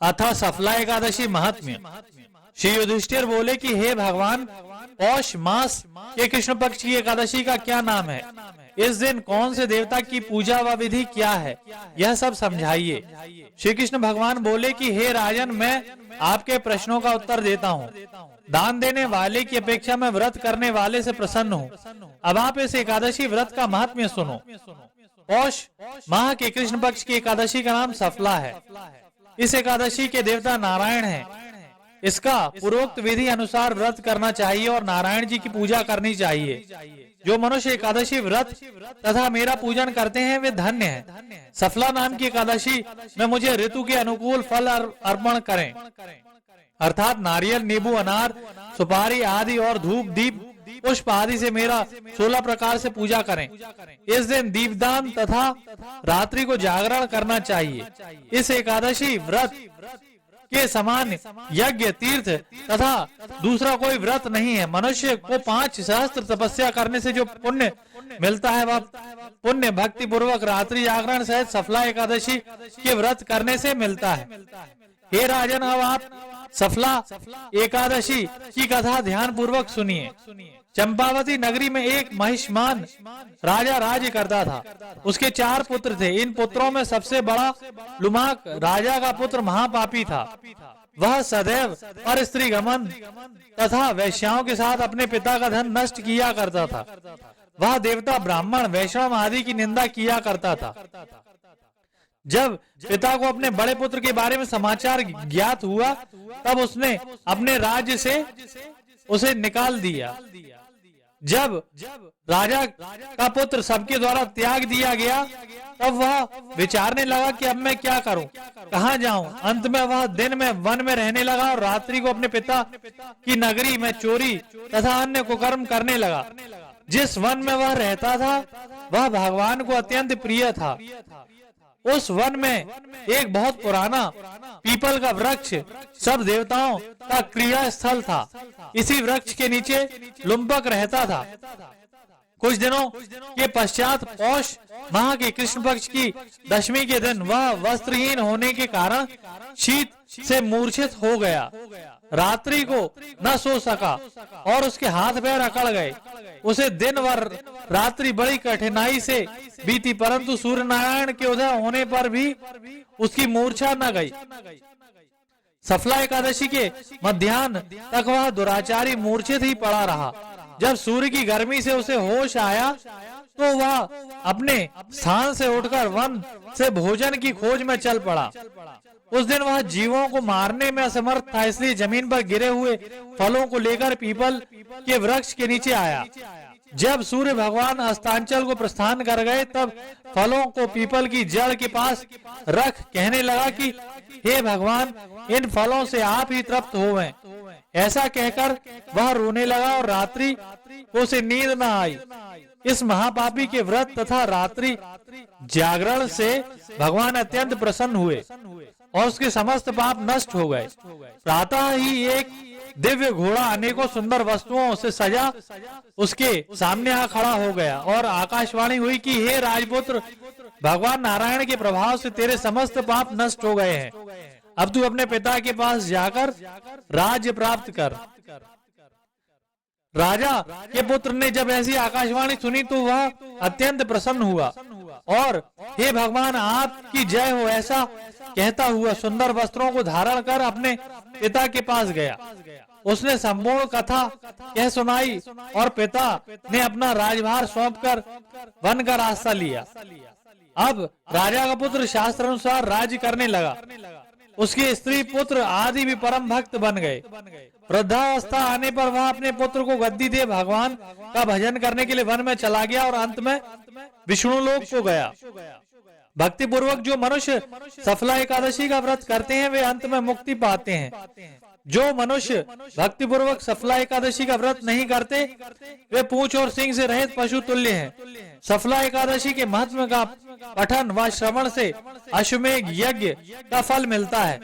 अथ सफला एकादशी महात्म्य। श्री युधिष्ठिर बोले कि हे भगवान, पौष मास के कृष्ण पक्ष की एकादशी का क्या नाम है? इस दिन कौन से देवता की पूजा व विधि क्या है, यह सब समझाइए। श्री कृष्ण भगवान बोले कि हे राजन, मैं आपके प्रश्नों का उत्तर देता हूँ। दान देने वाले की अपेक्षा मैं व्रत करने वाले से प्रसन्न हूँ। अब आप इस एकादशी व्रत का महात्म्य सुनो। पौष माह के कृष्ण पक्ष की एकादशी का नाम सफला है। इस एकादशी के देवता नारायण हैं। इसका पूर्वोक्त विधि अनुसार व्रत करना चाहिए और नारायण जी की पूजा करनी चाहिए। जो मनुष्य एकादशी व्रत तथा मेरा पूजन करते हैं वे धन्य हैं। सफला नाम की एकादशी में मुझे ऋतु के अनुकूल फल अर्पण करें, अर्थात नारियल, नींबू, अनार, सुपारी आदि और धूप, दीप, पुष्प आदि से मेरा 16 प्रकार से पूजा करें। इस दिन दीपदान तथा रात्रि को जागरण करना चाहिए। इस एकादशी व्रत के समान यज्ञ, तीर्थ तथा दूसरा कोई व्रत नहीं है। मनुष्य को 5 सहस्त्र तपस्या करने से जो पुण्य मिलता है वह पुण्य भक्ति पूर्वक रात्रि जागरण सहित सफला एकादशी के व्रत करने से मिलता है। हे राजन, अब आप सफला एकादशी की कथा ध्यान पूर्वक सुनिए। चंपावती नगरी में एक महिष्मान राजा राज्य करता था। उसके 4 पुत्र थे। इन पुत्रों में सबसे बड़ा लुमाक राजा का पुत्र महापापी था। वह सदैव पर स्त्री गमन तथा वैश्याओं के साथ अपने पिता का धन नष्ट किया करता था। वह देवता, ब्राह्मण, वैष्णव आदि की निंदा किया करता था। जब पिता को अपने बड़े पुत्र के बारे में समाचार ज्ञात हुआ तब उसने अपने राज्य से उसे निकाल दिया। जब राजा का पुत्र सबके द्वारा त्याग दिया गया तब वह विचारने लगा कि अब मैं क्या करूं, कहां जाऊं। अंत में वह दिन में वन में रहने लगा और रात्रि को अपने पिता की नगरी में चोरी तथा अन्य कुकर्म करने लगा। जिस वन में वह रहता था वह भगवान को अत्यंत प्रिय था। उस वन में एक बहुत पुराना पीपल का वृक्ष सब देवताओं का क्रिया स्थल था। इसी वृक्ष के नीचे लुम्बक रहता था। कुछ दिनों के पश्चात पौष माह के कृष्ण पक्ष की दशमी के दिन वह वस्त्रहीन होने के कारण शीत से मूर्छित हो गया। रात्रि को न सो सका और उसके हाथ पैर अकड़ गए। उसे दिन भर रात्रि बड़ी कठिनाई से बीती, परंतु सूर्य नारायण के उदय होने पर भी उसकी मूर्छा न गई। सफला एकादशी के मध्याह्न तक वह दुराचारी मूर्छित ही पड़ा रहा। जब सूर्य की गर्मी से उसे होश आया तो वह अपने स्थान से उठकर वन से भोजन की खोज में चल पड़ा। उस दिन वह जीवों को मारने में असमर्थ था, इसलिए जमीन पर गिरे हुए फलों को लेकर पीपल के वृक्ष के नीचे आया। जब सूर्य भगवान अस्तांचल को प्रस्थान कर गए तब फलों को पीपल की जड़ के पास रख कहने लगा कि हे भगवान, इन फलों से आप ही तृप्त होवें। ऐसा कहकर वह रोने लगा और रात्रि को उसे नींद न आई। इस महापापी के व्रत तथा रात्रि जागरण से भगवान अत्यंत प्रसन्न हुए और उसके समस्त पाप नष्ट हो गए। प्रातः ही एक दिव्य घोड़ा अनेकों सुंदर वस्तुओं से सजा उसके सामने आ खड़ा हो गया और आकाशवाणी हुई कि हे राजपुत्र, भगवान नारायण के प्रभाव से तेरे समस्त पाप नष्ट हो गए हैं। अब तू अपने पिता के पास जाकर राज्य प्राप्त कर। राजा के पुत्र ने जब ऐसी आकाशवाणी सुनी तो वह अत्यंत प्रसन्न हुआ और हे भगवान, आपकी जय हो ऐसा कहता हुआ सुंदर वस्त्रों को धारण कर अपने पिता के पास गया। उसने संपूर्ण कथा कह सुनाई और पिता ने अपना राजभार सौंपकर वन का रास्ता लिया। अब राजा का पुत्र शास्त्र अनुसार राज्य करने लगा। उसके स्त्री पुत्र आदि भी परम भक्त बन गए। वृद्धावस्था आने पर वह अपने पुत्र को गद्दी दे भगवान का भजन करने के लिए वन में चला गया और अंत में विष्णु लोक को गया। भक्ति पूर्वक जो मनुष्य सफला एकादशी का व्रत करते हैं वे अंत में मुक्ति पाते हैं। जो मनुष्य भक्ति पूर्वक सफला एकादशी का व्रत नहीं करते वे पूंछ और सींग से रहित पशु तुल्य हैं। सफला एकादशी के महत्व का पठन व श्रवण से अश्वमेध यज्ञ का फल मिलता है।